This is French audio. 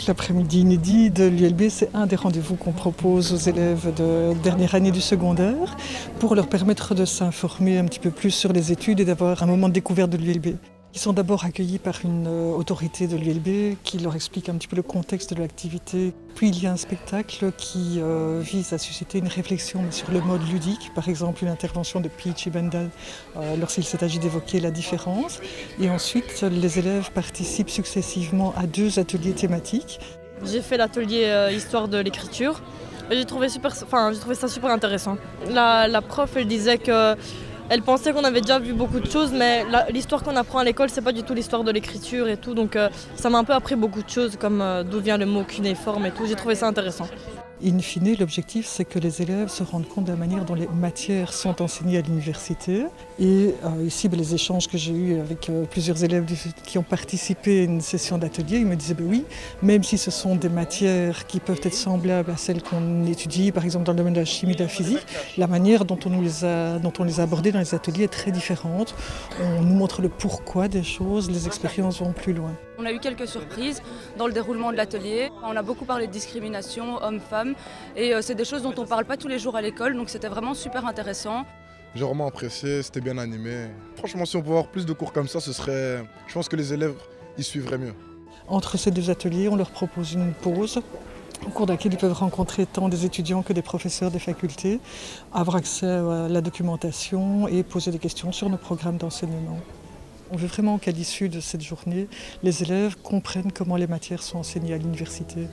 L'après-midi inédit de l'ULB, c'est un des rendez-vous qu'on propose aux élèves de dernière année du secondaire pour leur permettre de s'informer un petit peu plus sur les études et d'avoir un moment de découverte de l'ULB. Ils sont d'abord accueillis par une autorité de l'ULB qui leur explique un petit peu le contexte de l'activité. Puis il y a un spectacle qui vise à susciter une réflexion sur le mode ludique, par exemple une intervention de Peach et Bendal lorsqu'il s'agit d'évoquer la différence. Et ensuite, les élèves participent successivement à 2 ateliers thématiques. J'ai fait l'atelier histoire de l'écriture. J'ai trouvé ça super intéressant. La prof, elle disait que elle pensait qu'on avait déjà vu beaucoup de choses, mais l'histoire qu'on apprend à l'école, c'est pas du tout l'histoire de l'écriture et tout. Donc ça m'a un peu appris beaucoup de choses, comme d'où vient le mot cunéiforme et tout. J'ai trouvé ça intéressant. In fine, l'objectif, c'est que les élèves se rendent compte de la manière dont les matières sont enseignées à l'université. Et ici, les échanges que j'ai eus avec plusieurs élèves qui ont participé à une session d'atelier, ils me disaient oui, même si ce sont des matières qui peuvent être semblables à celles qu'on étudie, par exemple dans le domaine de la chimie, de la physique, la manière dont on les a abordées dans les ateliers est très différente. On nous montre le pourquoi des choses, les expériences vont plus loin. On a eu quelques surprises dans le déroulement de l'atelier. On a beaucoup parlé de discrimination, hommes-femmes, et c'est des choses dont on ne parle pas tous les jours à l'école, donc c'était vraiment super intéressant. J'ai vraiment apprécié, c'était bien animé. Franchement, si on pouvait avoir plus de cours comme ça, je pense que les élèves y suivraient mieux. Entre ces 2 ateliers, on leur propose une pause au cours de laquelle ils peuvent rencontrer tant des étudiants que des professeurs des facultés, avoir accès à la documentation et poser des questions sur nos programmes d'enseignement. On veut vraiment qu'à l'issue de cette journée, les élèves comprennent comment les matières sont enseignées à l'université.